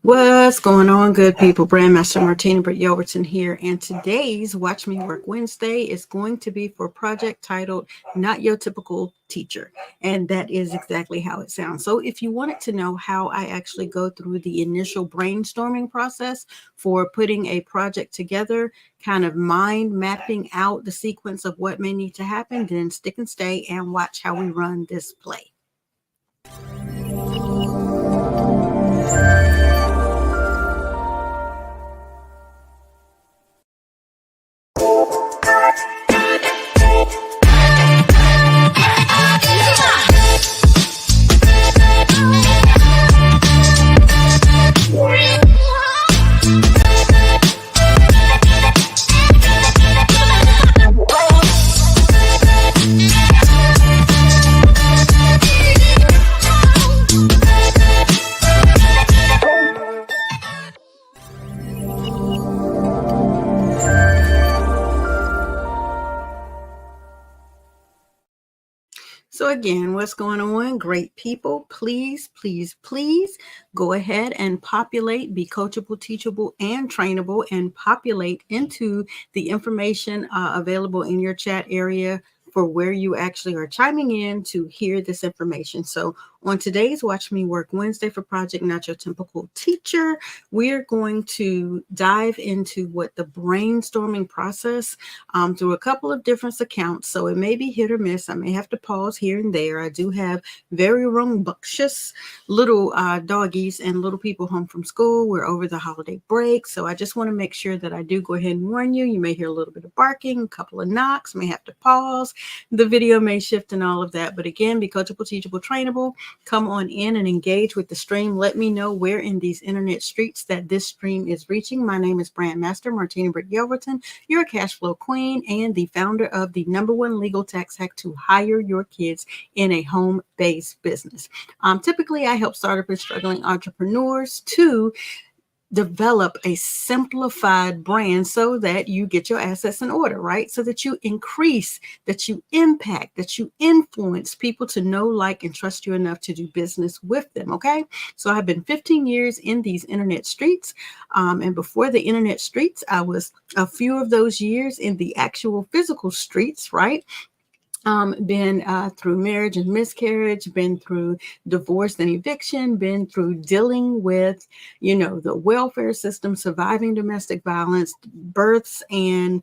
What's going on, good people? Brandmaster Martina Britt Yelverton here, and today's Watch Me Work Wednesday is going to be for a project titled Not Your Typical Teacher, and that is exactly how it sounds. So if you wanted to know how I actually go through the initial brainstorming process for putting a project together, kind of mind mapping out the sequence of what may need to happen, then stick and stay and watch how we run this play. So again, what's going on? Great people, please, please, please go ahead and populate, be coachable, teachable, and trainable, and populate into the information available in your chat area for where you actually are chiming in to hear this information. So on today's Watch Me Work Wednesday for Project Not Your Typical Teacher, we're going to dive into what the brainstorming process through a couple of different accounts. So it may be hit or miss. I may have to pause here and there. I do have very rambunctious little doggies and little people home from school. We're over the holiday break. So I just want to make sure that I do go ahead and warn you. You may hear a little bit of barking, a couple of knocks, may have to pause. The video may shift and all of that. But again, be coachable, teachable, trainable. Come on in and engage with the stream. Let me know where in these internet streets that this stream is reaching. My name is Brandmaster Martina Britt Yelverton. You're a cash flow queen and the founder of the #1 legal tax hack to hire your kids in a home-based business. Typically, I help startup and struggling entrepreneurs to develop a simplified brand so that you get your assets in order, right? So that you increase, that you impact, that you influence people to know, like, and trust you enough to do business with them, okay? So I've been 15 years in these internet streets. And before the internet streets, I was a few of those years in the actual physical streets, right? Been through marriage and miscarriage, been through divorce and eviction, been through dealing with, the welfare system, surviving domestic violence, births and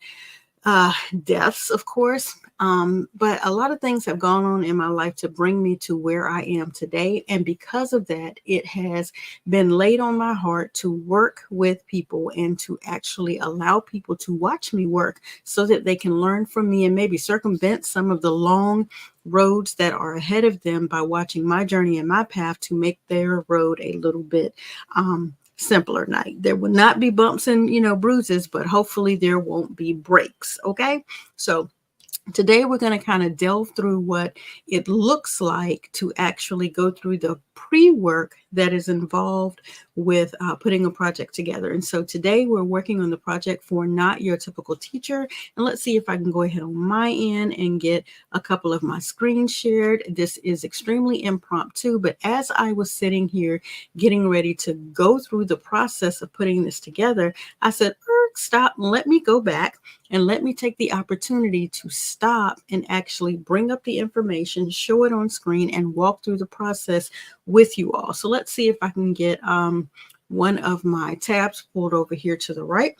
uh, deaths, of course. But a lot of things have gone on in my life to bring me to where I am today. And because of that, it has been laid on my heart to work with people and to actually allow people to watch me work so that they can learn from me and maybe circumvent some of the long roads that are ahead of them by watching my journey and my path to make their road a little bit simpler night. There will not be bumps and, bruises, but hopefully there won't be breaks. Okay. So today we're going to kind of delve through what it looks like to actually go through the pre-work that is involved with putting a project together. And so today we're working on the project for Not Your Typical Teacher. And let's see if I can go ahead on my end and get a couple of my screens shared. This is extremely impromptu, but as I was sitting here getting ready to go through the process of putting this together, I said, stop, let me go back and let me take the opportunity to stop and actually bring up the information, show it on screen, and walk through the process with you all. So let's see if I can get one of my tabs pulled over here to the right.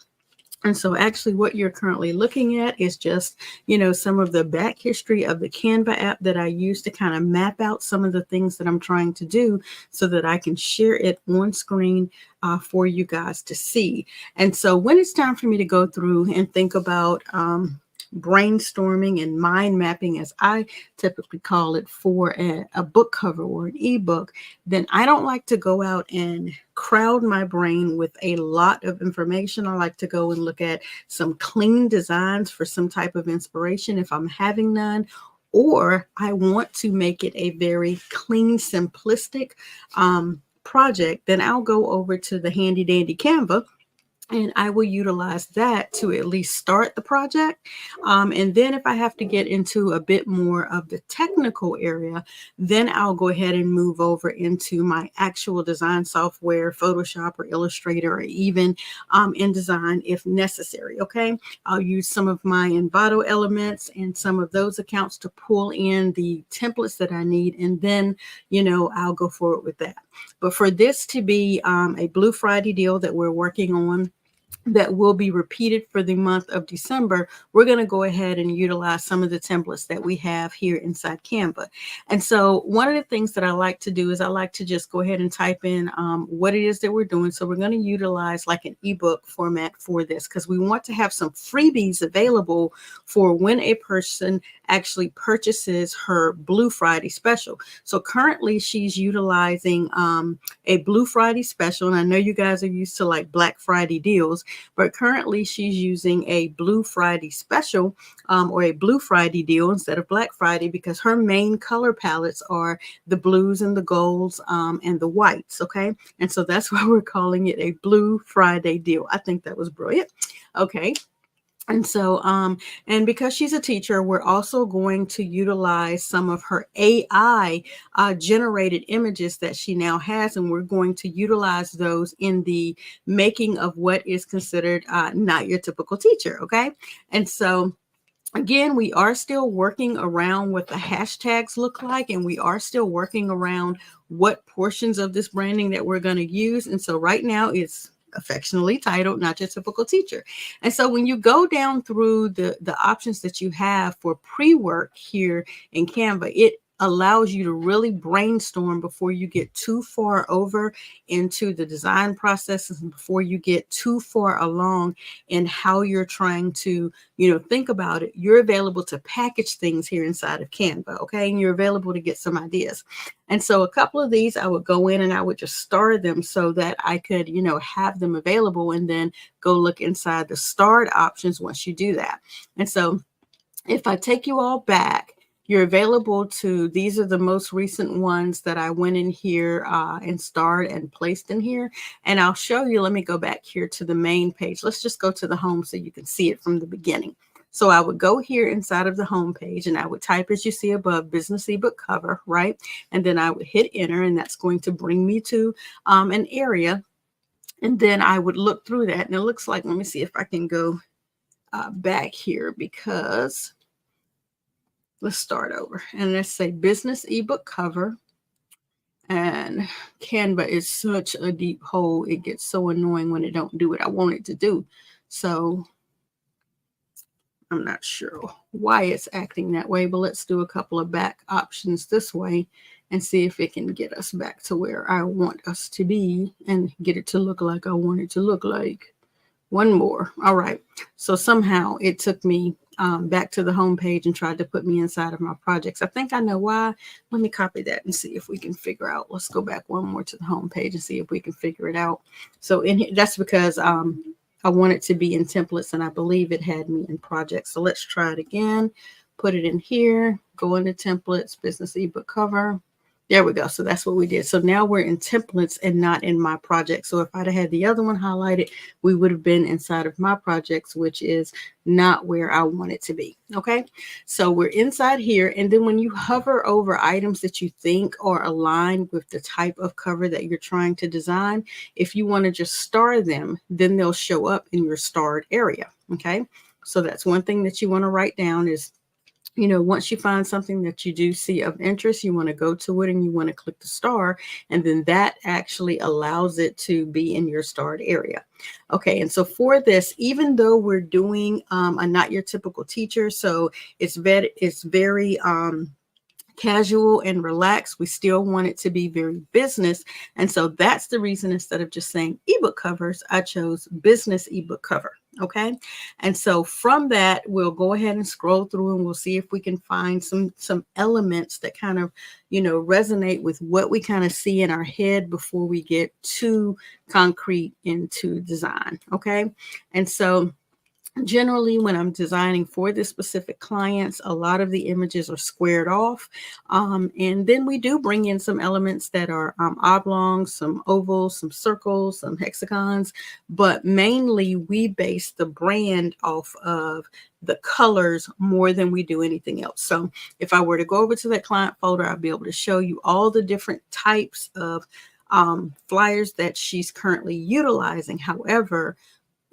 And so actually what you're currently looking at is just, some of the back history of the Canva app that I use to kind of map out some of the things that I'm trying to do so that I can share it on screen for you guys to see. And so when it's time for me to go through and think about brainstorming and mind mapping, as I typically call it, for a book cover or an ebook, then I don't like to go out and crowd my brain with a lot of information. I like to go and look at some clean designs for some type of inspiration if I'm having none, or I want to make it a very clean, simplistic project. Then I'll go over to the handy dandy Canva and I will utilize that to at least start the project. And then if I have to get into a bit more of the technical area, then I'll go ahead and move over into my actual design software, Photoshop or Illustrator, or even InDesign if necessary. Okay, I'll use some of my Envato elements and some of those accounts to pull in the templates that I need, and then I'll go forward with that. But for this to be a Blue Friday deal that we're working on, that will be repeated for the month of December, we're going to go ahead and utilize some of the templates that we have here inside Canva. And so one of the things that I like to do is I like to just go ahead and type in what it is that we're doing. So we're going to utilize like an ebook format for this, because we want to have some freebies available for when a person actually purchases her Blue Friday special. So currently she's utilizing a Blue Friday special, and I know you guys are used to like Black Friday deals, but currently she's using a Blue Friday special or a Blue Friday deal instead of Black Friday, because her main color palettes are the blues and the golds and the whites. Okay, and so that's why we're calling it a Blue Friday deal. I think that was brilliant. Okay. And so, and because she's a teacher, we're also going to utilize some of her AI generated images that she now has, and we're going to utilize those in the making of what is considered not your typical teacher. Okay. And so, again, we are still working around what the hashtags look like, and we are still working around what portions of this branding that we're going to use. And so right now it's affectionately titled Not Your Typical Teacher. And so when you go down through the options that you have for pre-work here in Canva, it allows you to really brainstorm before you get too far over into the design processes and before you get too far along in how you're trying to think about it. You're available to package things here inside of Canva. Okay, and you're available to get some ideas. And so a couple of these I would go in and I would just star them so that I could have them available, and then go look inside the starred options once you do that. And so if I take you all back, you're available to, these are the most recent ones that I went in here and starred and placed in here. And I'll show you, let me go back here to the main page. Let's just go to the home so you can see it from the beginning. So I would go here inside of the home page and I would type, as you see above, business ebook cover, right? And then I would hit enter, and that's going to bring me to an area. And then I would look through that, and it looks like, let me see if I can go back here, because let's start over and let's say business ebook cover. And Canva is such a deep hole. It gets so annoying when it don't do what I want it to do. So I'm not sure why it's acting that way, but let's do a couple of back options this way and see if it can get us back to where I want us to be and get it to look like I want it to look like. One more. All right. So somehow it took me back to the home page and tried to put me inside of my projects. I think I know why. Let me copy that and see if we can figure out. Let's go back one more to the home page and see if we can figure it out. So in here, that's because I want it to be in templates, and I believe it had me in projects. So let's try it again. Put it in here. Go into templates, business ebook cover. There we go. So that's what we did. So now we're in templates and not in my project. So if I'd have had the other one highlighted, we would have been inside of my projects, which is not where I want it to be. Okay. So we're inside here. And then when you hover over items that you think are aligned with the type of cover that you're trying to design, if you want to just star them, then they'll show up in your starred area. Okay. So that's one thing that you want to write down is, once you find something that you do see of interest, you want to go to it and you want to click the star, and then that actually allows it to be in your starred area. Okay, and so for this, even though we're doing a not your typical teacher, so it's very casual and relaxed, we still want it to be very business. And so that's the reason, instead of just saying ebook covers, I chose business ebook cover. Okay. And so from that, we'll go ahead and scroll through and we'll see if we can find some elements that kind of, resonate with what we kind of see in our head before we get too concrete into design. Okay. And so Generally, when I'm designing for this specific clients, a lot of the images are squared off. And then we do bring in some elements that are oblongs, some ovals, some circles, some hexagons, but mainly we base the brand off of the colors more than we do anything else. So if I were to go over to that client folder, I'll be able to show you all the different types of flyers that she's currently utilizing. However,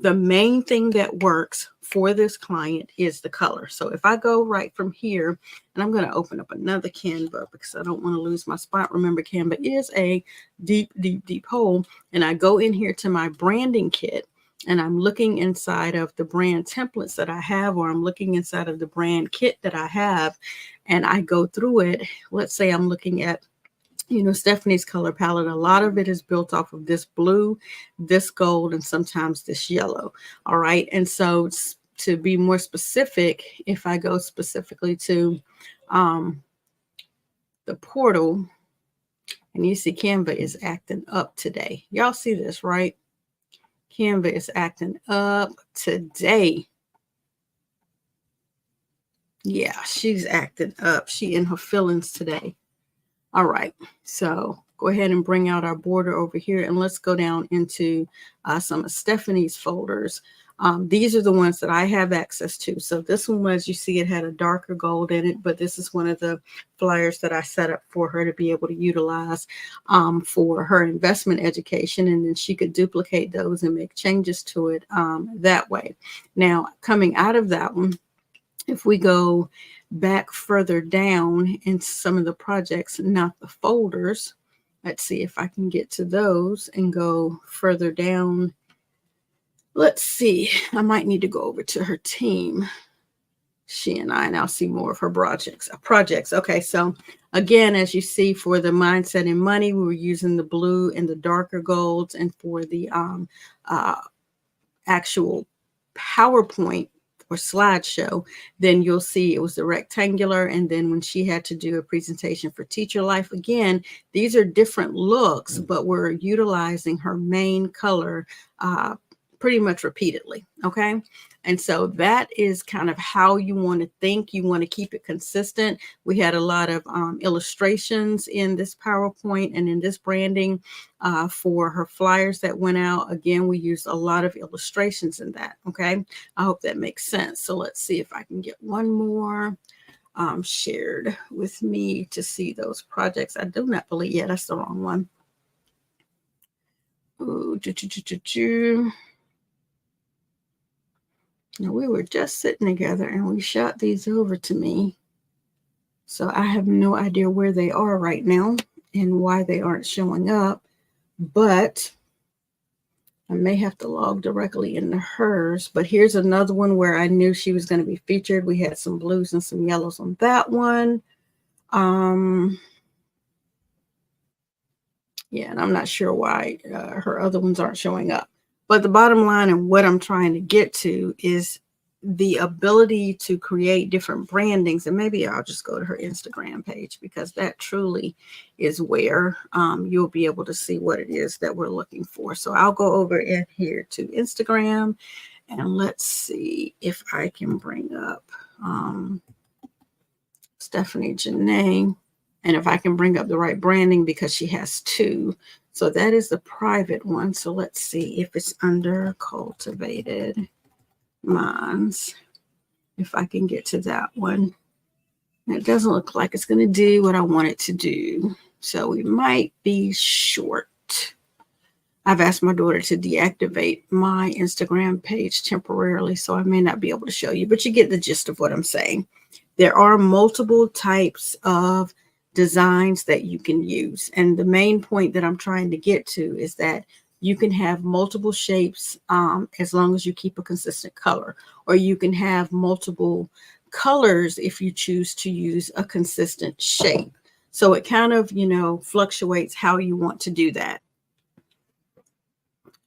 the main thing that works for this client is the color. So if I go right from here, and I'm going to open up another Canva because I don't want to lose my spot. Remember, Canva is a deep, deep, deep hole. And I go in here to my branding kit, and I'm looking inside of the brand templates that I have, or I'm looking inside of the brand kit that I have, and I go through it. Let's say I'm looking at Stephanie's color palette. A lot of it is built off of this blue, this gold, and sometimes this yellow. All right. And so to be more specific, if I go specifically to the portal, and you see Canva is acting up today. Y'all see this, right? Canva is acting up today. Yeah, she's acting up. She in her feelings today. All right, so go ahead and bring out our border over here, and let's go down into some of Stephanie's folders. These are the ones that I have access to. So this one was, you see, it had a darker gold in it, but this is one of the flyers that I set up for her to be able to utilize for her investment education, and then she could duplicate those and make changes to it that way. Now, coming out of that one, if we go back further down into some of the projects, not the folders, let's see if I can get to those and go further down. Let's see, I might need to go over to her team. She and I'll see more of her projects. Okay, so again, as you see, for the mindset and money, we were using the blue and the darker golds, and for the actual PowerPoint or slideshow, then you'll see it was the rectangular. And then when she had to do a presentation for Teacher Life, again, these are different looks, but we're utilizing her main color pretty much repeatedly. Okay. And so that is kind of how you want to think. You want to keep it consistent. We had a lot of illustrations in this PowerPoint and in this branding for her flyers that went out. Again, we used a lot of illustrations in that. Okay. I hope that makes sense. So let's see if I can get one more shared with me to see those projects. I do not believe, yeah, that's the wrong one. Ooh, Now, we were just sitting together and we shot these over to me. So I have no idea where they are right now and why they aren't showing up, but I may have to log directly into hers. But here's another one where I knew she was going to be featured. We had some blues and some yellows on that one. Yeah, and I'm not sure why her other ones aren't showing up. But the bottom line and what I'm trying to get to is the ability to create different brandings. And maybe I'll just go to her Instagram page, because that truly is where you'll be able to see what it is that we're looking for. So I'll go over in here to Instagram, and let's see if I can bring up Stephanie Janae. And if I can bring up the right branding, because she has two. So that is the private one. So let's see if it's under Cultivated Minds. If I can get to that one. It doesn't look like it's going to do what I want it to do. So we might be short. I've asked my daughter to deactivate my Instagram page temporarily, so I may not be able to show you, but you get the gist of what I'm saying. There are multiple types of designs that you can use. And the main point that I'm trying to get to is that you can have multiple shapes as long as you keep a consistent color, or you can have multiple colors if you choose to use a consistent shape. So it kind of, fluctuates how you want to do that.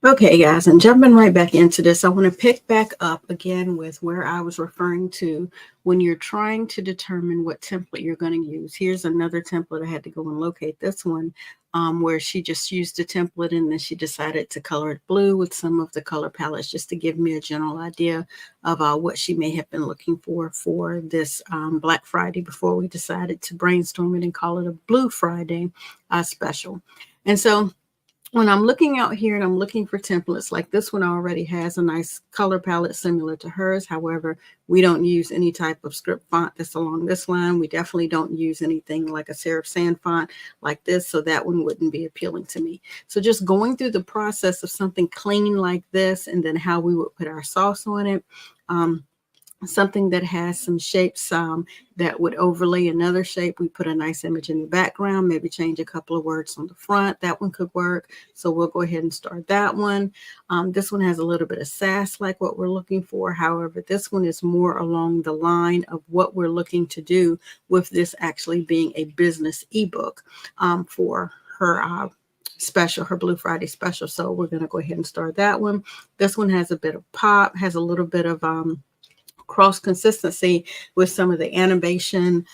Okay, guys, and jumping right back into this, I want to pick back up again with where I was referring to when you're trying to determine what template you're going to use. Here's another template. I had to go and locate this one where she just used a template and then she decided to color it blue with some of the color palettes just to give me a general idea of what she may have been looking for this Black Friday before we decided to brainstorm it and call it a Blue Friday special. And so when I'm looking out here and I'm looking for templates, like this one already has a nice color palette similar to hers. However, we don't use any type of script font that's along this line. We definitely don't use anything like a serif sans font like this, so that one wouldn't be appealing to me. So just going through the process of something clean like this and then how we would put our sauce on it. Something that has some shapes that would overlay another shape. We put a nice image in the background, maybe change a couple of words on the front. That one could work. So we'll go ahead and start that one. This one has a little bit of sass like what we're looking for. However, this one is more along the line of what we're looking to do with this actually being a business ebook for her special, her Blue Friday special. So we're going to go ahead and start that one. This one has a bit of pop, has a little bit of cross consistency with some of the animation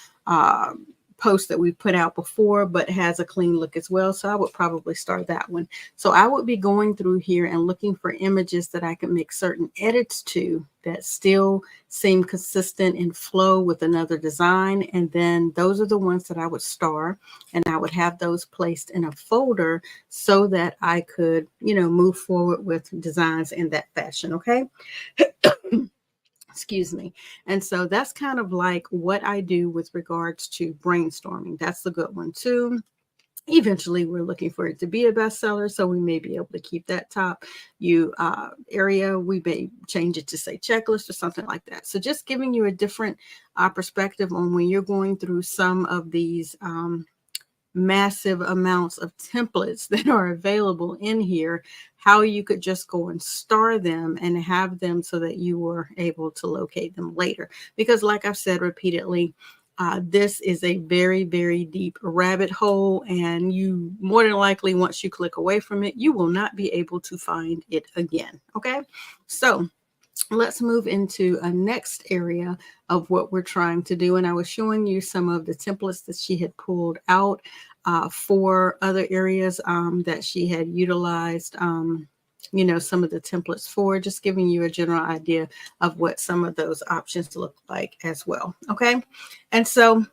posts that we put out before, but has a clean look as well. So I would probably start that one. So I would be going through here and looking for images that I can make certain edits to that still seem consistent and flow with another design. And then those are the ones that I would star, and I would have those placed in a folder so that I could, move forward with designs in that fashion. Okay. Excuse me. And so that's kind of like what I do with regards to brainstorming. That's the good one too. Eventually, we're looking for it to be a bestseller, so we may be able to keep that top area. We may change it to say checklist or something like that. So just giving you a different perspective on when you're going through some of these massive amounts of templates that are available in here, how you could just go and star them and have them so that you were able to locate them later. Because like I've said repeatedly, this is a very, very deep rabbit hole, and you more than likely, once you click away from it, you will not be able to find it again. Okay, so let's move into a next area of what we're trying to do. And I was showing you some of the templates that she had pulled out for other areas that she had utilized, some of the templates for, just giving you a general idea of what some of those options look like as well. Okay. And so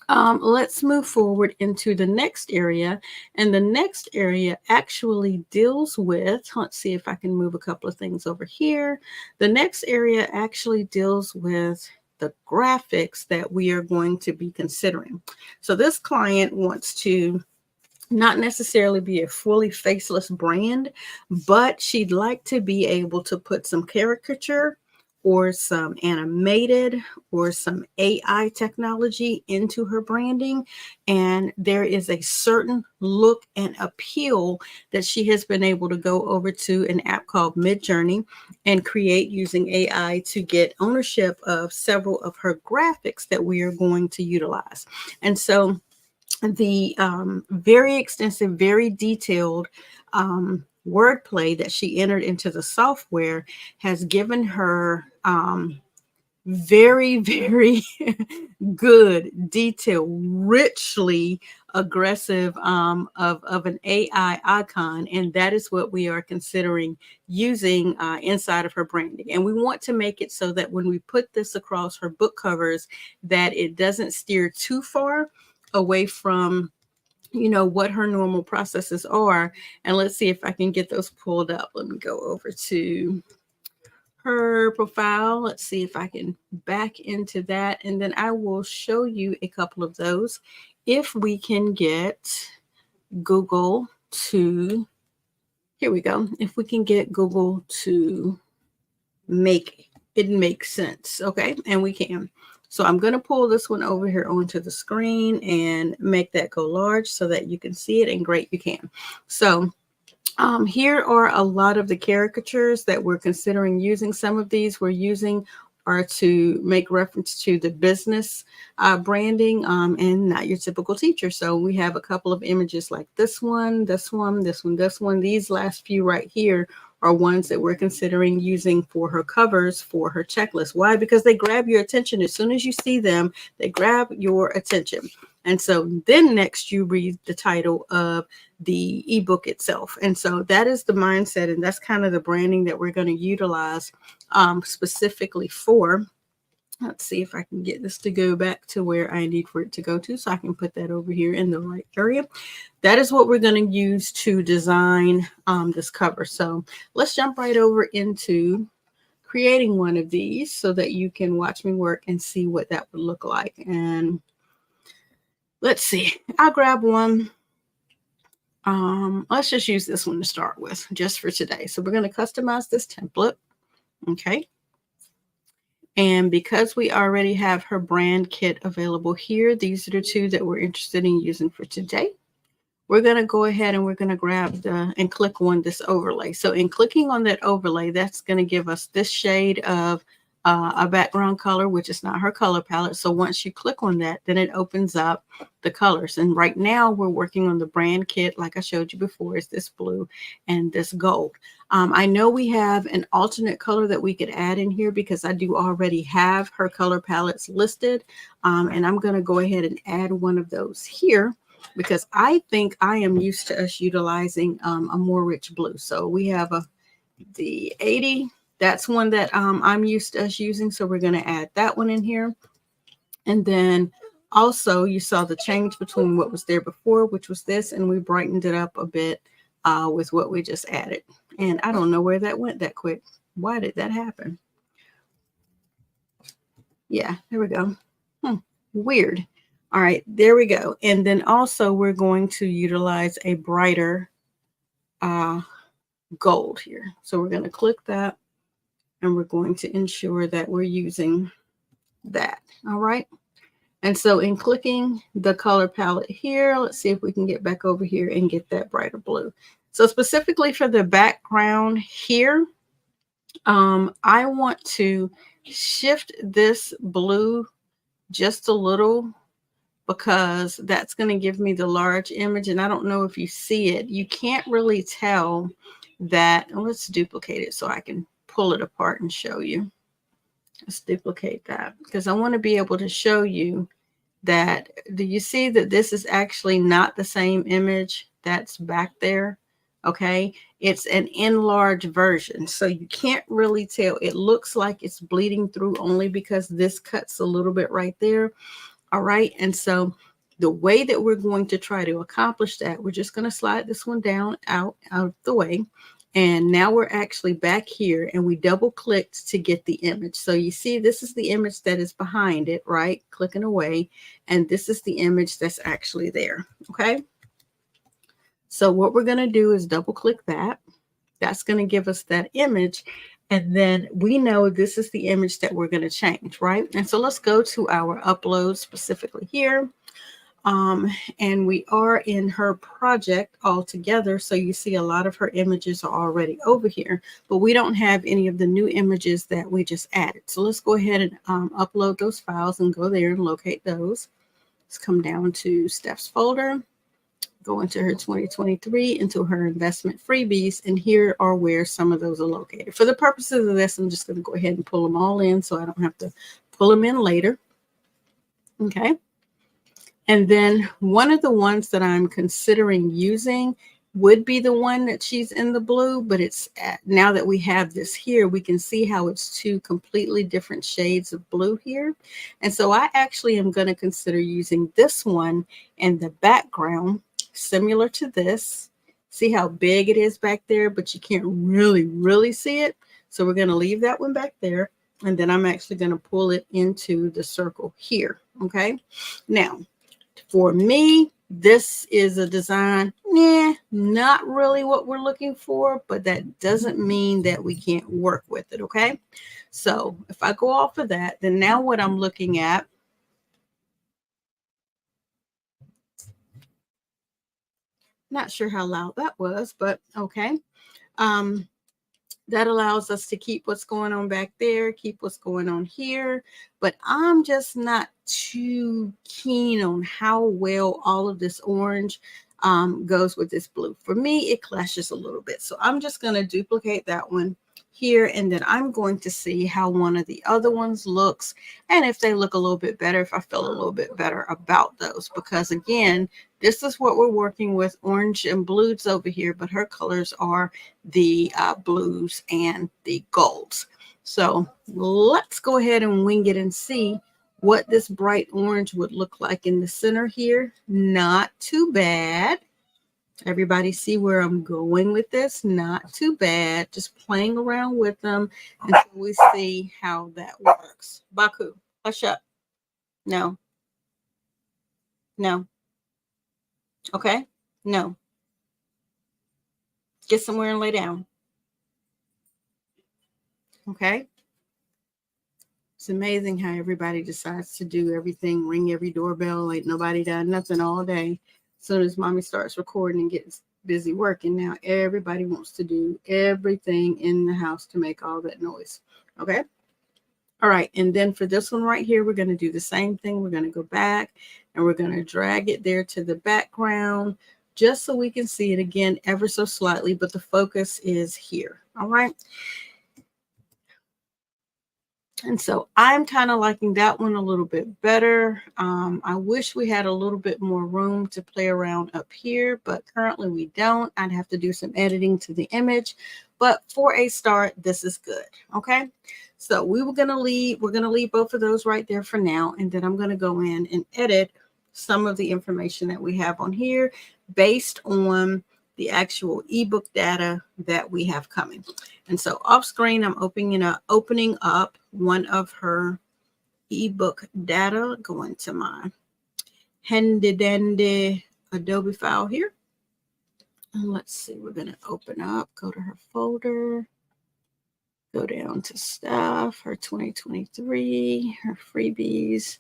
let's move forward into the next area. And the next area actually deals with, let's see if I can move a couple of things over here. The next area actually deals with the graphics that we are going to be considering. So this client wants to not necessarily be a fully faceless brand, but she'd like to be able to put some caricature or some animated or some AI technology into her branding. And there is a certain look and appeal that she has been able to go over to an app called Midjourney and create using AI to get ownership of several of her graphics that we are going to utilize. And so the very extensive, very detailed wordplay that she entered into the software has given her very, very good, detailed, richly aggressive of an AI icon. And that is what we are considering using inside of her branding. And we want to make it so that when we put this across her book covers, that it doesn't steer too far away from what her normal processes are. And let's see if I can get those pulled up. Let me go over to her profile. Let's see if I can back into that, and then I will show you a couple of those. If we can get Google to, here we go. If we can get Google to make it make sense. Okay, and we can. So I'm going to pull this one over here onto the screen and make that go large so that you can see it, and great, you can. So here are a lot of the caricatures that we're considering using. Some of these we're using are to make reference to the business branding and not your typical teacher. So we have a couple of images like this one, this one, this one, this one. These last few right here are ones that we're considering using for her covers for her checklist. Why? Because they grab your attention. As soon as you see them, they grab your attention. And so then next you read the title of the ebook itself. And so that is the mindset, and that's kind of the branding that we're going to utilize specifically for. Let's see if I can get this to go back to where I need for it to go to, so I can put that over here in the right area. That is what we're going to use to design this cover. So let's jump right over into creating one of these so that you can watch me work and see what that would look like. And let's see, I'll grab one. Let's just use this one to start with just for today. So we're going to customize this template. Okay. And because we already have her brand kit available here, these are the two that we're interested in using for today. We're going to go ahead and we're going to grab and click on this overlay. So in clicking on that overlay, that's going to give us this shade of a background color, which is not her color palette. So once you click on that, then it opens up the colors. And right now we're working on the brand kit. Like I showed you before, is this blue and this gold. I know we have an alternate color that we could add in here because I do already have her color palettes listed. And I'm going to go ahead and add one of those here, because I think I am used to us utilizing a more rich blue. So we have the 80. That's one that I'm used to us using. So we're going to add that one in here. And then also you saw the change between what was there before, which was this, and we brightened it up a bit with what we just added. And I don't know where that went that quick. Why did that happen? Yeah, there we go. Weird. All right, there we go. And then also we're going to utilize a brighter gold here. So we're going to click that and we're going to ensure that we're using that. All right. And so in clicking the color palette here, let's see if we can get back over here and get that brighter blue. So specifically for the background here, I want to shift this blue just a little, because that's going to give me the large image. And I don't know if you see it. You can't really tell that. Let's duplicate it so I can pull it apart and show you. Let's duplicate that because I want to be able to show you that. Do you see that this is actually not the same image that's back there? Okay, it's an enlarged version, so you can't really tell. It looks like it's bleeding through only because this cuts a little bit right there. All right, and so the way that we're going to try to accomplish that, we're just going to slide this one down out of the way. And now we're actually back here and we double clicked to get the image. So you see, this is the image that is behind it, right? Clicking away. And this is the image that's actually there. Okay. So what we're going to do is double click that. That's going to give us that image. And then we know this is the image that we're going to change, right? And so let's go to our upload specifically here. And we are in her project all together. So you see a lot of her images are already over here, but we don't have any of the new images that we just added. So let's go ahead and upload those files and go there and locate those. Let's come down to Steph's folder, go into her 2023, into her investment freebies, and here are where some of those are located. For the purposes of this, I'm just going to go ahead and pull them all in so I don't have to pull them in later. Okay. And then one of the ones that I'm considering using would be the one that she's in the blue, but it's now that we have this here, we can see how it's two completely different shades of blue here. And so I actually am going to consider using this one in the background, similar to this. See how big it is back there, but you can't really see it. So we're going to leave that one back there. And then I'm actually going to pull it into the circle here. Okay. Now, for me, this is a design, not really what we're looking for, but that doesn't mean that we can't work with it, okay? So if I go off of that, then now what I'm looking at, not sure how loud that was, but okay. That allows us to keep what's going on back there, keep what's going on here. But I'm just not too keen on how well all of this orange goes with this blue. For me, it clashes a little bit. So I'm just going to duplicate that one here, and then I'm going to see how one of the other ones looks, and if they look a little bit better, if I feel a little bit better about those. Because again, this is what we're working with, orange and blues over here, but her colors are the blues and the golds. So let's go ahead and wing it and see what this bright orange would look like in the center here. Not too bad. Everybody see where I'm going with this? Not too bad. Just playing around with them until we see how that works. Baku, hush up. No. No. Okay. No. Get somewhere and lay down. Okay. It's amazing how everybody decides to do everything, ring every doorbell, ain't nobody done nothing all day. As soon as mommy starts recording and gets busy working, now everybody wants to do everything in the house to make all that noise. Okay. All right. And then for this one right here, we're going to do the same thing. We're going to go back and we're going to drag it there to the background just so we can see it again ever so slightly, but the focus is here. All right. And so I'm kind of liking that one a little bit better. I wish we had a little bit more room to play around up here, but currently we don't. I'd have to do some editing to the image, but for a start, this is good. Okay. So we're going to leave both of those right there for now. And then I'm going to go in and edit some of the information that we have on here based on the actual ebook data that we have coming. And so off screen, I'm opening up one of her ebook data, going to my handy dandy Adobe file here. And let's see, we're going to open up, go to her folder, go down to stuff, her 2023, her freebies,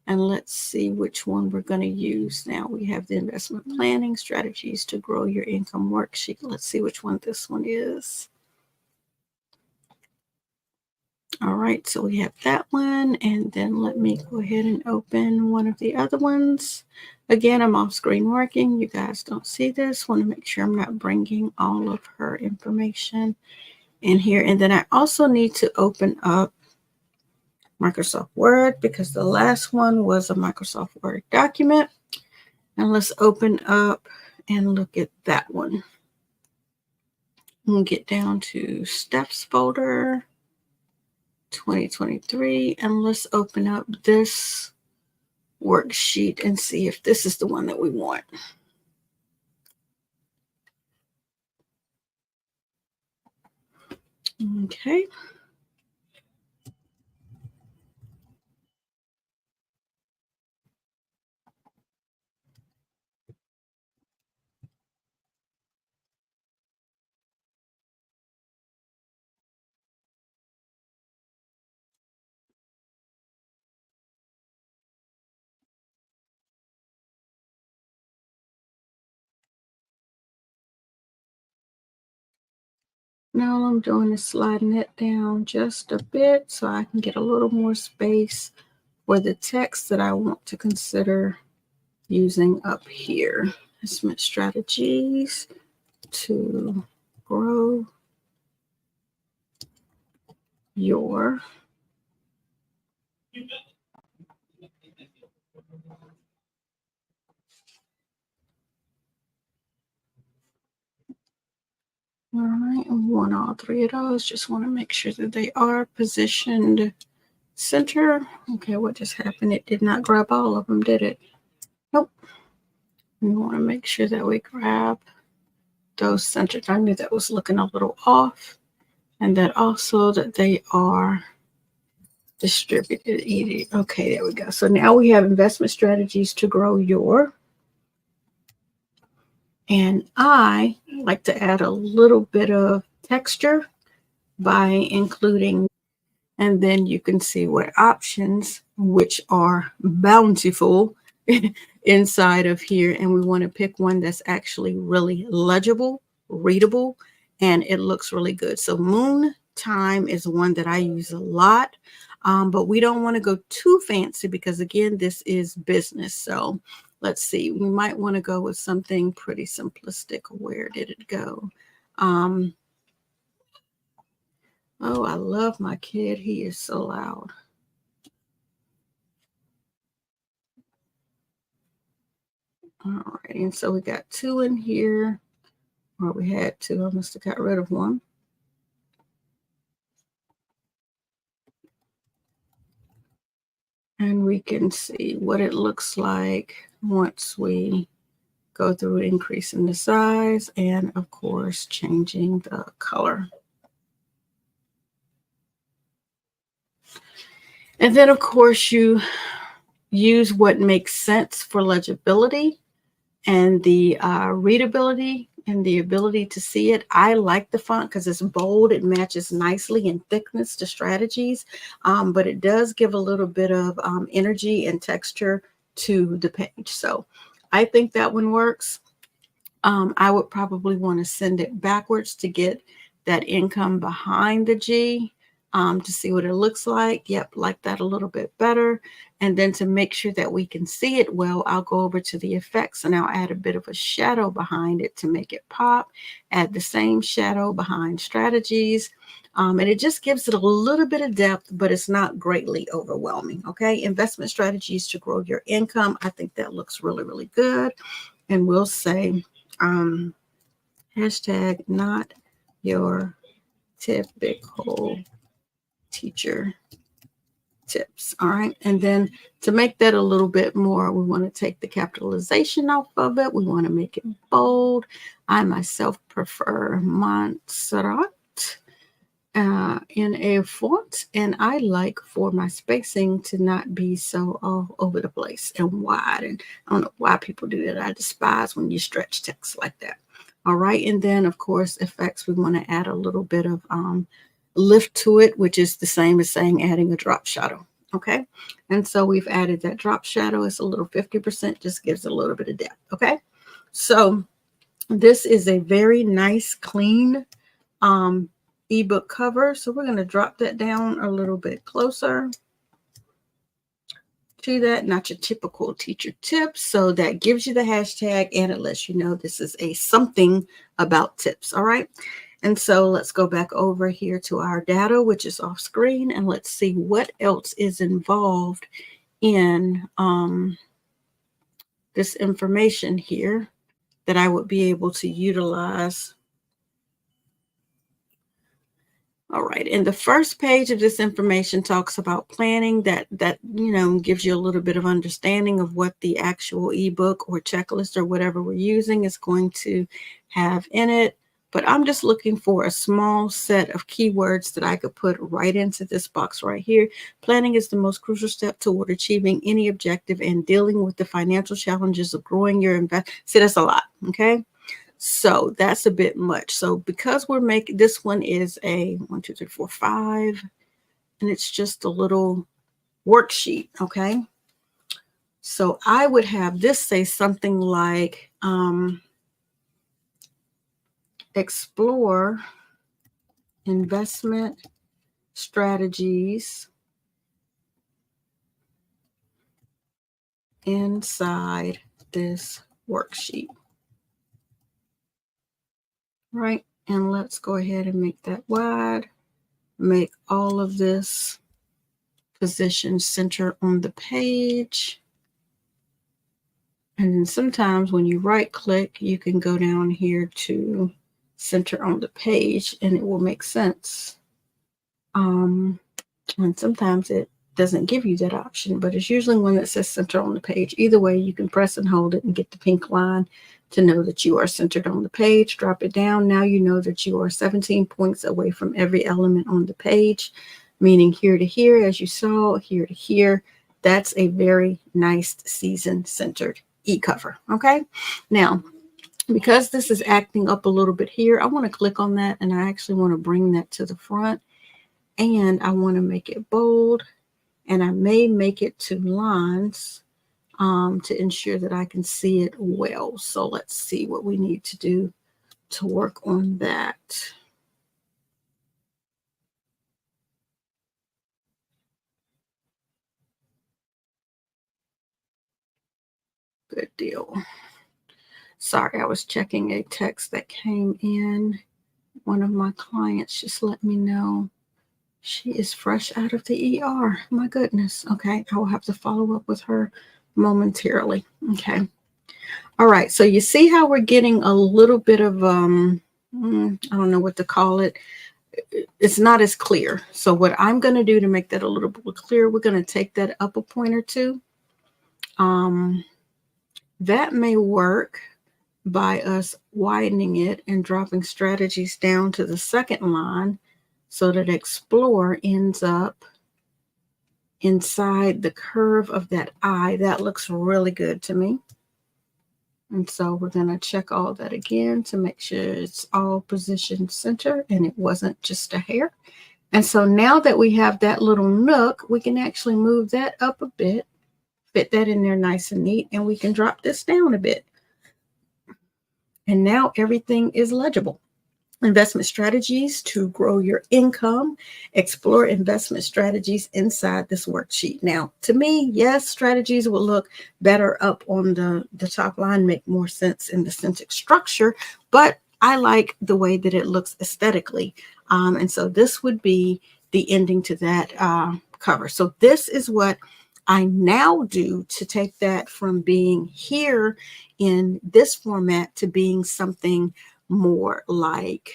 and let's see which one we're going to use. Now we have the investment planning strategies to grow your income worksheet. Let's see which one this one is. All right, so we have that one, and then let me go ahead and open one of the other ones. Again, I'm off screen working. You guys don't see this. Want to make sure I'm not bringing all of her information in here. And then I also need to open up Microsoft Word because the last one was a Microsoft Word document. And let's open up and look at that one. We'll get down to Steps folder, 2023, and let's open up this worksheet and see if this is the one that we want. Okay. Now all I'm doing is sliding it down just a bit so I can get a little more space for the text that I want to consider using up here. Investment strategies to grow your all right, and we want all three of those. Just want to make sure that they are positioned center. Okay, what just happened? It did not grab all of them, did it? Nope. We want to make sure that we grab those centered. I knew that was looking a little off, and that also that they are distributed easy. Okay, there we go. So now we have investment strategies to grow your. And I like to add a little bit of texture by including, and then you can see what options, which are bountiful inside of here. And we want to pick one that's actually really legible, readable, and it looks really good. So moon time is one that I use a lot, but we don't want to go too fancy because again, this is business. So let's see, we might want to go with something pretty simplistic. Where did it go? Oh, I love my kid. He is so loud. All right, and so we got 2 in here, or we had 2. I must have got rid of one. And we can see what it looks like once we go through increasing the size and, of course, changing the color. And then, of course, you use what makes sense for legibility and the readability and the ability to see it. I like the font because it's bold. It matches nicely in thickness to strategies, but it does give a little bit of energy and texture to the page. So I think that one works. I would probably want to send it backwards to get that income behind the G, to see what it looks like. Yep, like that a little bit better. And then to make sure that we can see it well, I'll go over to the effects and I'll add a bit of a shadow behind it to make it pop. Add the same shadow behind strategies. And it just gives it a little bit of depth, but it's not greatly overwhelming. Okay, investment strategies to grow your income. I think that looks really, really good. And we'll say, hashtag not your typical teacher tips. All right. And then to make that a little bit more, we want to take the capitalization off of it. We want to make it bold. I myself prefer Montserrat in a font, and I like for my spacing to not be so all over the place and wide. And I don't know why people do that. I despise when you stretch text like that. All right, and then of course effects, we want to add a little bit of lift to it, which is the same as saying adding a drop shadow. Okay, and so we've added that drop shadow. It's a little 50%, just gives it a little bit of depth. Okay, so this is a very nice, clean ebook cover. So we're going to drop that down a little bit closer to that. Not your typical teacher tips. So that gives you the hashtag and it lets you know this is a something about tips. All right. And so let's go back over here to our data, which is off screen, and let's see what else is involved in this information here that I would be able to utilize. All right, and the first page of this information talks about planning. That gives you a little bit of understanding of what the actual ebook or checklist or whatever we're using is going to have in it. But I'm just looking for a small set of keywords that I could put right into this box right here. Planning is the most crucial step toward achieving any objective and dealing with the financial challenges of growing your investment. See, that's a lot, okay? So that's a bit much. So because we're making, this one is a 1, 2, 3, 4, 5, and it's just a little worksheet. Okay. So I would have this say something like, explore investment strategies inside this worksheet. Right. And let's go ahead and make that wide. Make all of this position center on the page. And then sometimes when you right click, you can go down here to center on the page and it will make sense. And sometimes it doesn't give you that option, but it's usually one that says center on the page. Either way, you can press and hold it and get the pink line to know that you are centered on the page. Drop it down. Now you know that you are 17 points away from every element on the page, meaning here to here, as you saw, here to here. That's a very nice season centered e-cover. Okay. Now, because this is acting up a little bit here, I want to click on that and I actually want to bring that to the front and I want to make it bold and I may make it to lines to ensure that I can see it well. So let's see what we need to do to work on that. Good deal. Sorry, I was checking a text that came in. One of my clients just let me know she is fresh out of the ER. My goodness. Okay, I will have to follow up with her momentarily. Okay. All right. So you see how we're getting a little bit of I don't know what to call it. It's not as clear. So what I'm going to do to make that a little bit clearer, we're going to take that up a point or two. That may work by us widening it and dropping strategies down to the second line so that explore ends up inside the curve of that eye. That looks really good to me. And so we're going to check all that again to make sure it's all positioned center and it wasn't just a hair. And so now that we have that little nook, we can actually move that up a bit, fit that in there nice and neat, and we can drop this down a bit. And now everything is legible. Investment strategies to grow your income. Explore investment strategies inside this worksheet. Now, to me, yes, strategies will look better up on the top line, make more sense in the sentence structure, but I like the way that it looks aesthetically. And so this would be the ending to that cover. So this is what I now do to take that from being here in this format to being something more like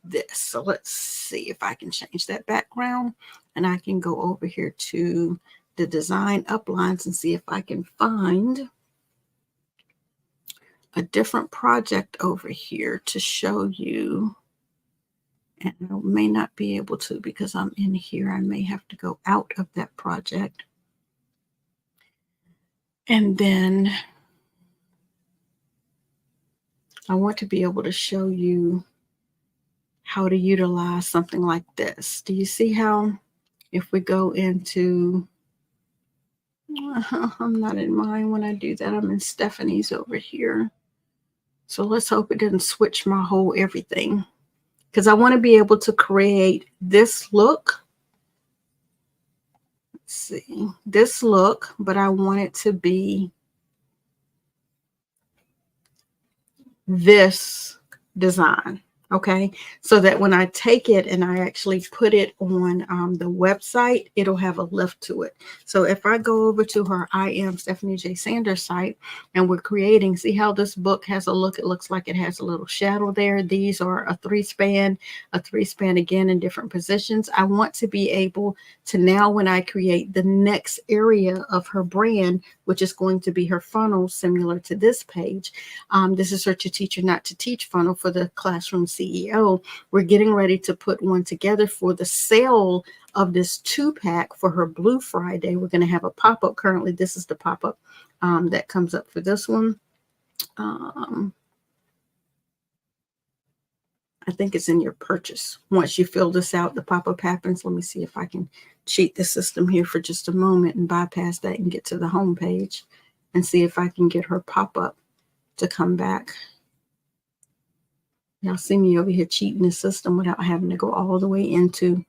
this. So let's see if I can change that background, and I can go over here to the design uplines and see if I can find a different project over here to show you. And I may not be able to because I'm in here. I may have to go out of that project. And then I want to be able to show you how to utilize something like this. Do you see how if we go into, I'm not in mine when I do that. I'm in Stephanie's over here. So let's hope it didn't switch my whole everything, because I want to be able to create this look. Let's see, this look, but I want it to be this design. Okay, so that when I take it and I actually put it on the website, it'll have a lift to it. So if I go over to her I Am Stephanie J. Sanders site and we're creating, see how this book has a look? It looks like it has a little shadow there. These are a three span again in different positions. I want to be able to now, when I create the next area of her brand, which is going to be her funnel, similar to this page. This is her To Teach or Not to Teach funnel for the classroom CEO. We're getting ready to put one together for the sale of this 2-pack for her Blue Friday. We're going to have a pop-up. Currently, this is the pop-up that comes up for this one. I think it's in your purchase. Once you fill this out, the pop-up happens. Let me see if I can cheat the system here for just a moment and bypass that and get to the home page and see if I can get her pop-up to come back. Y'all see me over here cheating the system without having to go all the way into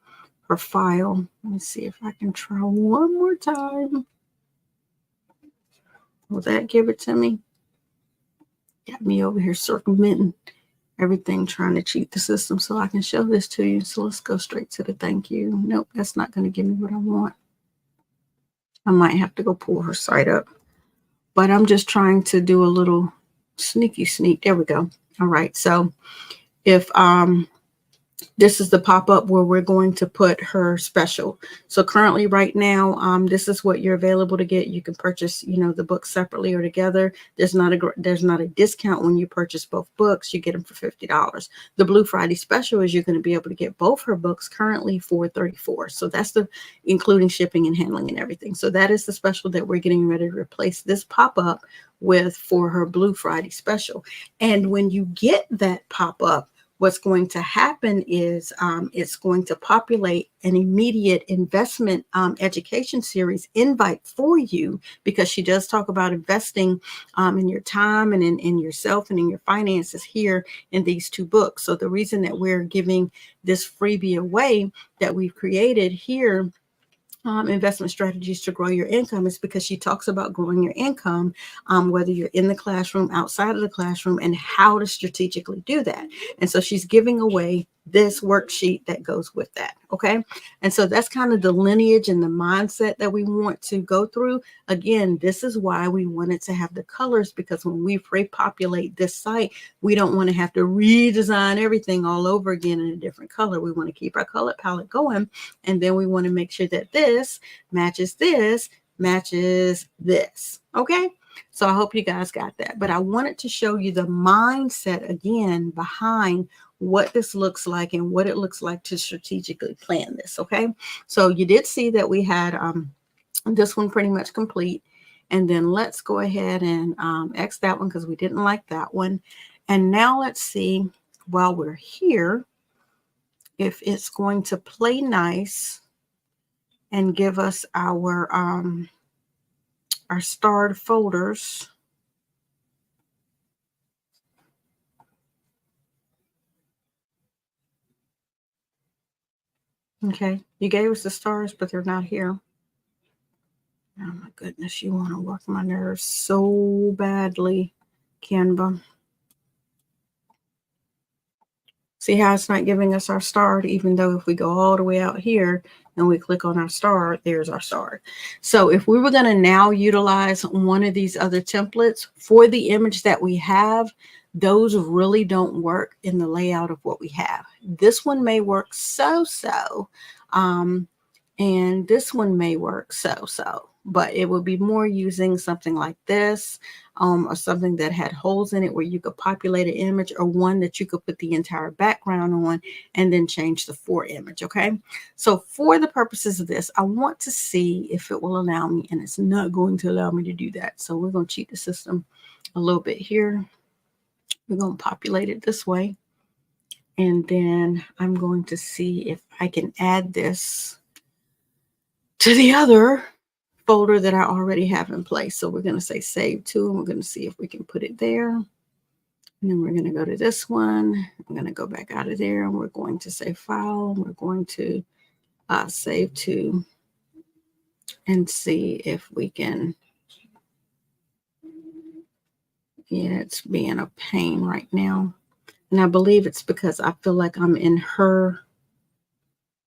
her file. Let me see if I can try one more time. Will that give it to me? Got me over here circumventing everything, trying to cheat the system so I can show this to you. So let's go straight to the thank you. Nope, that's not going to give me what I want. I might have to go pull her site up. But I'm just trying to do a little sneaky sneak. There we go. All right. So if this is the pop-up where we're going to put her special. So currently right now, this is what you're available to get. You can purchase, the books separately or together. There's not a discount when you purchase both books. You get them for $50. The Blue Friday special is you're going to be able to get both her books currently for $34. So that's including shipping and handling and everything. So that is the special that we're getting ready to replace this pop-up with for her Blue Friday special. And when you get that pop-up, what's going to happen is it's going to populate an immediate investment education series invite for you, because she does talk about investing in your time and in yourself and in your finances here in these two books. So the reason that we're giving this freebie away that we've created here, investment strategies to grow your income, is because she talks about growing your income, whether you're in the classroom, outside of the classroom, and how to strategically do that. And so she's giving away this worksheet that goes with that. Okay. And so that's kind of the lineage and the mindset that we want to go through. Again, this is why we wanted to have the colors, because when we repopulate this site, we don't want to have to redesign everything all over again in a different color. We want to keep our color palette going. And then we want to make sure that this matches this, matches this. Okay. So I hope you guys got that. But I wanted to show you the mindset again behind what this looks like and what it looks like to strategically plan this. Okay. So you did see that we had this one pretty much complete. And then let's go ahead and X that one because we didn't like that one. And now let's see, while we're here, if it's going to play nice and give us our starred folders. Okay, you gave us the stars, but they're not here. Oh my goodness, you want to work my nerves so badly, Canva. See how it's not giving us our star, even though if we go all the way out here and we click on our star, there's our star. So if we were going to now utilize one of these other templates for the image that we have, those really don't work in the layout of what we have. This one may work so-so, and this one may work so-so, but it would be more using something like this, or something that had holes in it where you could populate an image, or one that you could put the entire background on and then change the for image. Okay. So for the purposes of this, I want to see if it will allow me, and it's not going to allow me to do that. So we're going to cheat the system a little bit here. We're going to populate it this way. And then I'm going to see if I can add this to the other folder that I already have in place. So we're going to say save to, and we're going to see if we can put it there. And then we're going to go to this one. I'm going to go back out of there, and we're going to say file. And we're going to save to, and see if we can. Yeah, it's being a pain right now. And I believe it's because I feel like I'm in her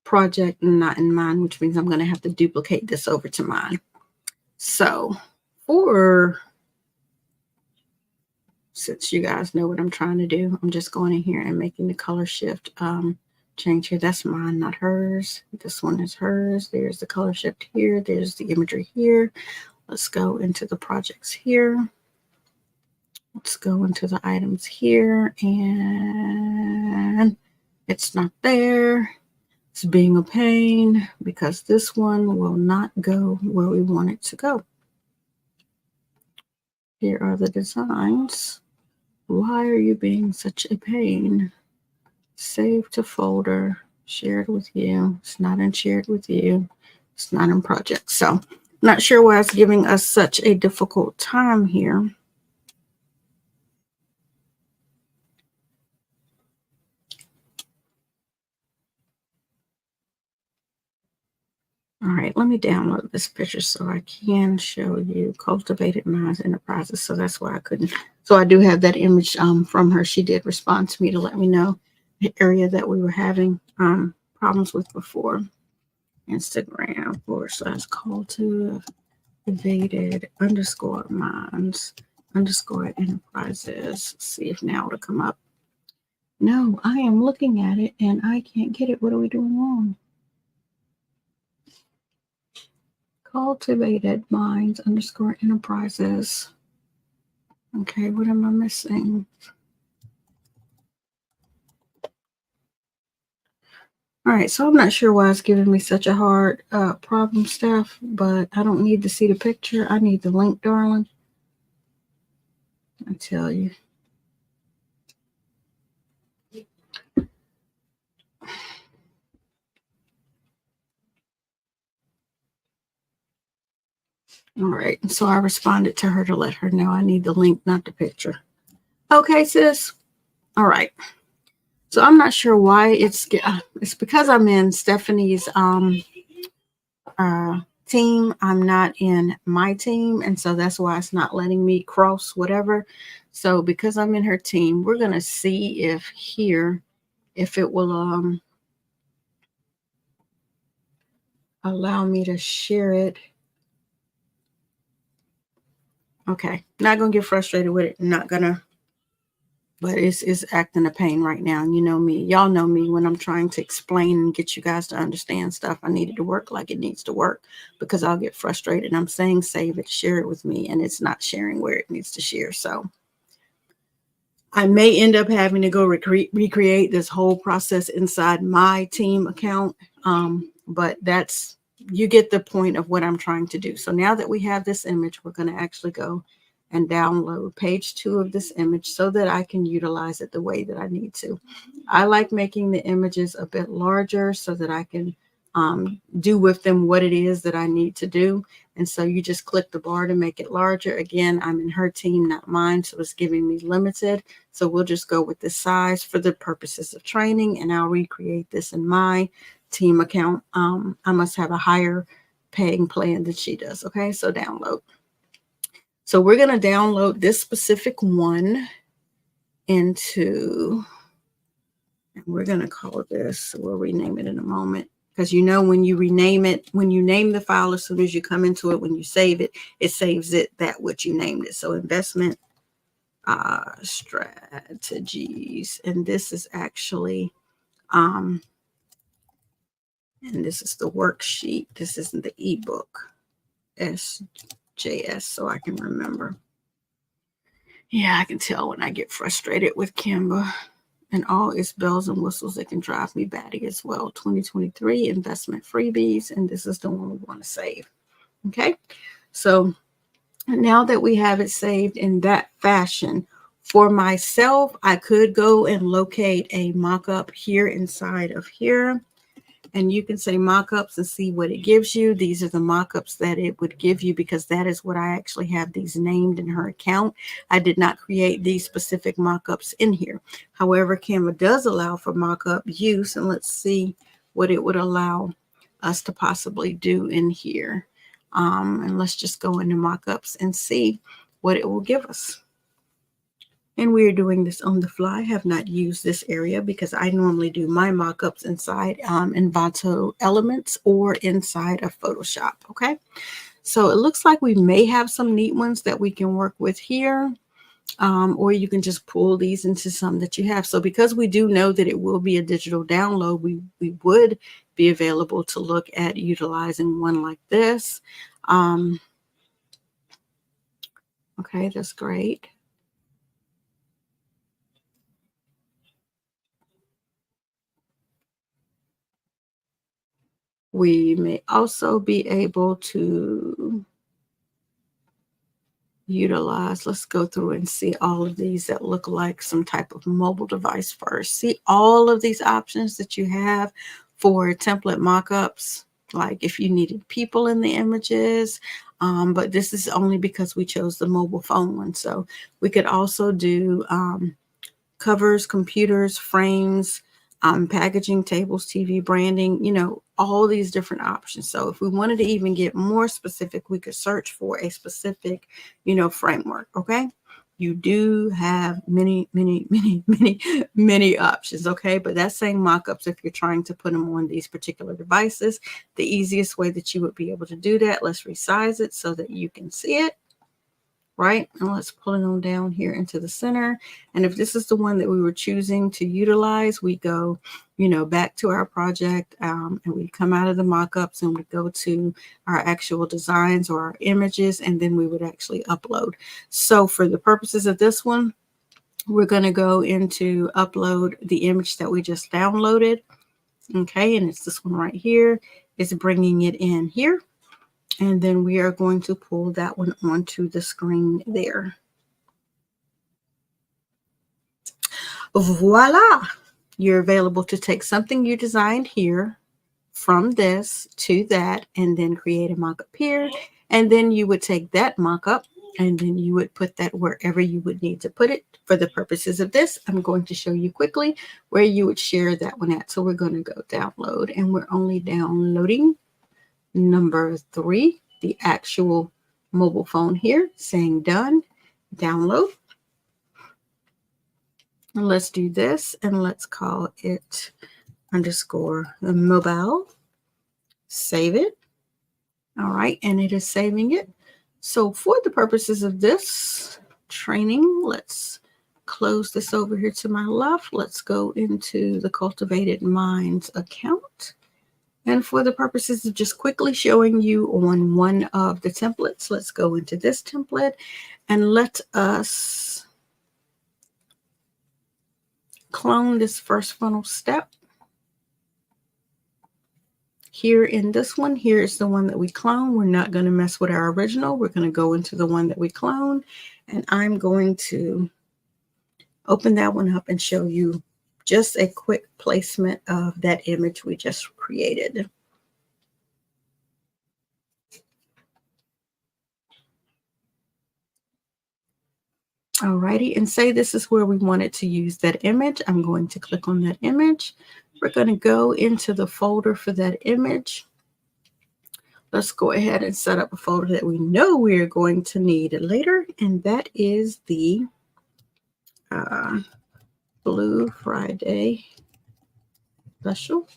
project and not in mine, which means I'm going to have to duplicate this over to mine. So since you guys know what I'm trying to do, I'm just going in here and making the color shift change here. That's mine, not hers. This one is hers. There's the color shift here. There's the imagery here. Let's go into the projects here. Let's go into the items here, and it's not there. It's being a pain because this one will not go where we want it to go. Here are the designs. Why are you being such a pain? Save to folder, shared with you. It's not in shared with you. It's not in projects. So not sure why it's giving us such a difficult time here. All right, let me download this picture so I can show you Cultivated Minds Enterprises. So that's why I couldn't. So I do have that image from her. She did respond to me to let me know the area that we were having problems with before. Instagram /cultivated _minds _enterprises. See if now it'll come up. No, I am looking at it and I can't get it. What are we doing wrong? Cultivated Minds _enterprises. Okay, what am I missing? All right, so I'm not sure why it's giving me such a hard problem, Steph, but I don't need to see the picture. I need the link, darling. I tell you. All right. So I responded to her to let her know I need the link, not the picture. Okay, sis. All right. So I'm not sure why it's because I'm in Stephanie's team. I'm not in my team, and so that's why it's not letting me cross whatever. So because I'm in her team, we're gonna see if it will allow me to share it. Okay, not gonna get frustrated with it. Not gonna, but it's acting a pain right now. And you know me, y'all know me when I'm trying to explain and get you guys to understand stuff. I need it to work like it needs to work because I'll get frustrated. I'm saying save it, share it with me, and it's not sharing where it needs to share. So I may end up having to go recreate this whole process inside my team account. But that's, you get the point of what I'm trying to do. So now that we have this image, we're going to actually go and download page 2 of this image so that I can utilize it the way that I need to. I like making the images a bit larger so that I can do with them what it is that I need to do. And so you just click the bar to make it larger. Again, I'm in her team, not mine, so it's giving me limited. So we'll just go with this size for the purposes of training, and I'll recreate this in my team account. I must have a higher paying plan than she does. Okay, so download. So we're going to download this specific one into, and we're going to call this, we'll rename it in a moment. Because you know, when you rename it, when you name the file, as soon as you come into it, when you save it, it saves it that what you named it. So investment strategies. And this is actually, and this is the worksheet. This isn't the ebook. SJS, so I can remember. Yeah, I can tell when I get frustrated with Canva and all its bells and whistles. It can drive me batty as well. 2023 investment freebies, and this is the one we want to save. Okay, so now that we have it saved in that fashion, for myself, I could go and locate a mock-up here inside of here. And you can say mock-ups and see what it gives you. These are the mock-ups that it would give you because that is what I actually have these named in her account. I did not create these specific mock-ups in here. However, Canva does allow for mock-up use, and let's see what it would allow us to possibly do in here. And let's just go into mock-ups and see what it will give us. And we are doing this on the fly. I have not used this area because I normally do my mock-ups inside Envato Elements or inside of Photoshop, okay? So it looks like we may have some neat ones that we can work with here, or you can just pull these into some that you have. So because we do know that it will be a digital download, we would be available to look at utilizing one like this. Okay, that's great. We may also be able to utilize, let's go through and see all of these that look like some type of mobile device first. See all of these options that you have for template mockups, like if you needed people in the images, but this is only because we chose the mobile phone one. So we could also do covers, computers, frames, packaging, tables, TV, branding, you know, all these different options. So if we wanted to even get more specific, we could search for a specific, you know, framework. Okay. You do have many, many, many, many, many options. Okay. But that's saying mockups if you're trying to put them on these particular devices. The easiest way that you would be able to do that, let's resize it so that you can see it. Right, and let's pull it on down here into the center. And if this is the one that we were choosing to utilize, we go, you know, back to our project, and we come out of the mock-ups and we go to our actual designs or our images, and then we would actually upload. So for the purposes of this one, we're going to go into upload the image that we just downloaded. Okay, and it's this one right here. It's bringing it in here. And then we are going to pull that one onto the screen there. Voila! You're available to take something you designed here from this to that, and then create a mock-up here, And then you would take that mock-up and then you would put that wherever you would need to put it. For the purposes of this, I'm going to show you quickly where you would share that one at. So we're going to go download, and we're only downloading number 3, the actual mobile phone here, saying done, download. And let's do this, and let's call it underscore mobile. Save it. All right, and it is saving it. So for the purposes of this training, let's close this over here to my left. Let's go into the Cultivated Minds account. And for the purposes of just quickly showing you on one of the templates, let's go into this template and let us clone this first funnel step. Here in this one, here is the one that we clone. We're not going to mess with our original. We're going to go into the one that we clone, and I'm going to open that one up and show you just a quick placement of that image we just created. Alrighty, and say this is where we wanted to use that image. I'm going to click on that image. We're going to go into the folder for that image. Let's go ahead and set up a folder that we know we're going to need later, and that is the Blue Friday special.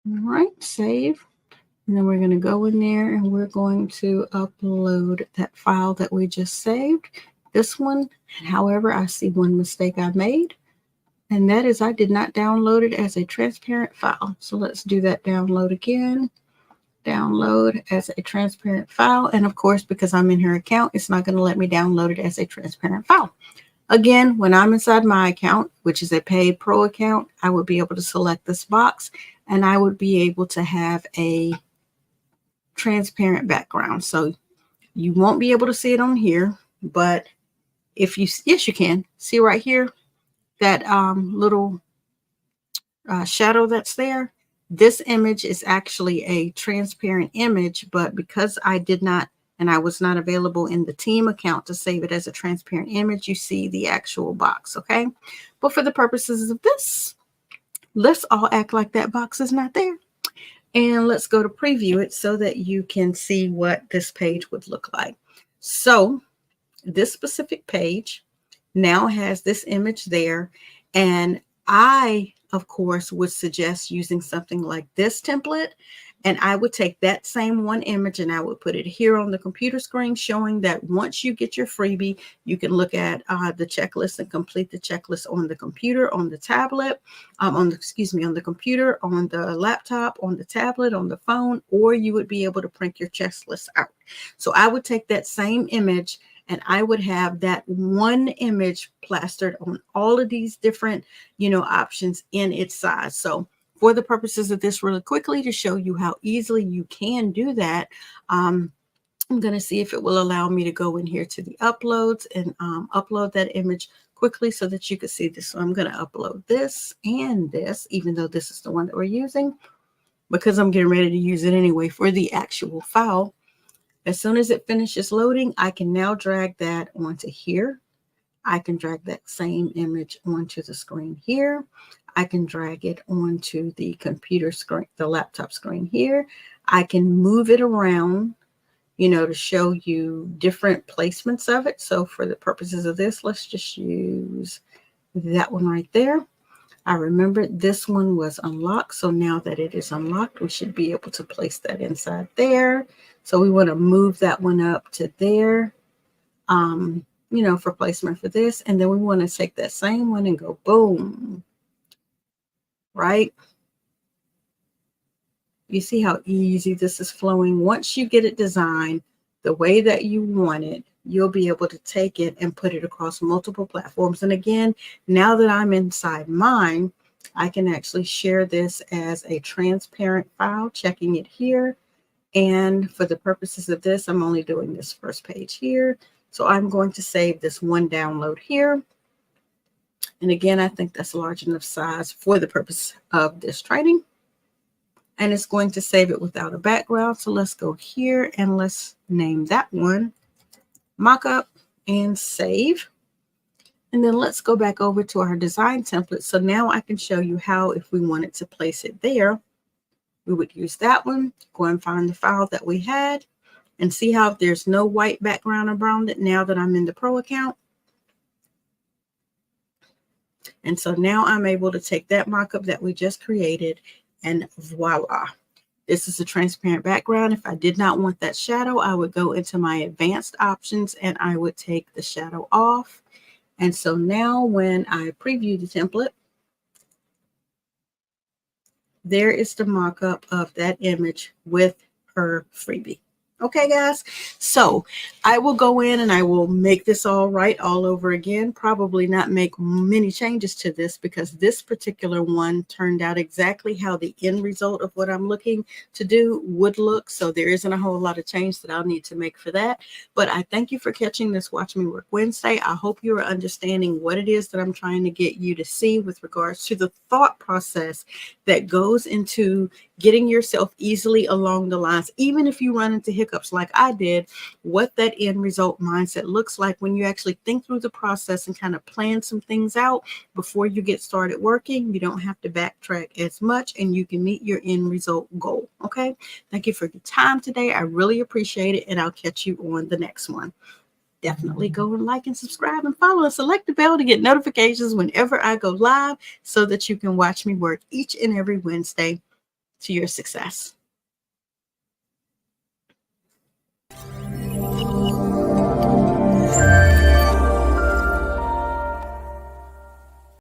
All right, save. And then we're going to go in there and we're going to upload that file that we just saved. This one, however, I see one mistake I made, and that is I did not download it as a transparent file. So let's do that download again. Download as a transparent file. And of course, because I'm in her account, it's not going to let me download it as a transparent file. Again, when I'm inside my account, which is a paid pro account, I would be able to select this box and I would be able to have a transparent background. So you won't be able to see it on here, but if you, yes, you can see right here, that little shadow that's there. This image is actually a transparent image, but because I did not, and I was not available in the team account to save it as a transparent image, you see the actual box, okay? But for the purposes of this, let's all act like that box is not there. And let's go to preview it so that you can see what this page would look like. So this specific page now has this image there, and I, of course, would suggest using something like this template, and I would take that same one image and I would put it here on the computer screen, showing that once you get your freebie, you can look at the checklist and complete the checklist on the computer, on the tablet, on the computer, on the laptop, on the tablet, on the phone, or you would be able to print your checklist out. So I would take that same image and I would have that one image plastered on all of these different, options in its size. So for the purposes of this, really quickly to show you how easily you can do that, I'm going to see if it will allow me to go in here to the uploads and upload that image quickly so that you can see this. So I'm going to upload this and this, even though this is the one that we're using, because I'm getting ready to use it anyway for the actual file. As soon as it finishes loading, I can now drag that onto here. I can drag that same image onto the screen here. I can drag it onto the computer screen, the laptop screen here. I can move it around, to show you different placements of it. So for the purposes of this, let's just use that one right there. I remember this one was unlocked. So now that it is unlocked, we should be able to place that inside there. So we want to move that one up to there, for placement for this. And then we want to take that same one and go boom, right? You see how easy this is flowing. Once you get it designed the way that you want it, you'll be able to take it and put it across multiple platforms. And again, now that I'm inside mine, I can actually share this as a transparent file, checking it here. And for the purposes of this, I'm only doing this first page here. So I'm going to save this one download here. And again, I think that's large enough size for the purpose of this training. And it's going to save it without a background. So let's go here and let's name that one mockup and save. And then let's go back over to our design template. So now I can show you how, if we wanted to place it there, we would use that one, go and find the file that we had, and see how there's no white background around it now that I'm in the Pro account. And so now I'm able to take that mockup that we just created, and voila. This is a transparent background. If I did not want that shadow, I would go into my advanced options and I would take the shadow off. And so now when I preview the template, there is the mock-up of that image with her freebie. Okay, guys, so I will go in and I will make this all right all over again. Probably not make many changes to this because this particular one turned out exactly how the end result of what I'm looking to do would look. So there isn't a whole lot of change that I'll need to make for that. But I thank you for catching this Watch Me Work Wednesday. I hope you are understanding what it is that I'm trying to get you to see with regards to the thought process that goes into getting yourself easily along the lines, even if you run into hiccups like I did, what that end result mindset looks like when you actually think through the process and kind of plan some things out before you get started working. You don't have to backtrack as much and you can meet your end result goal. Okay. Thank you for your time today. I really appreciate it. And I'll catch you on the next one. Definitely go and like and subscribe and follow and select the bell to get notifications whenever I go live so that you can watch me work each and every Wednesday to your success.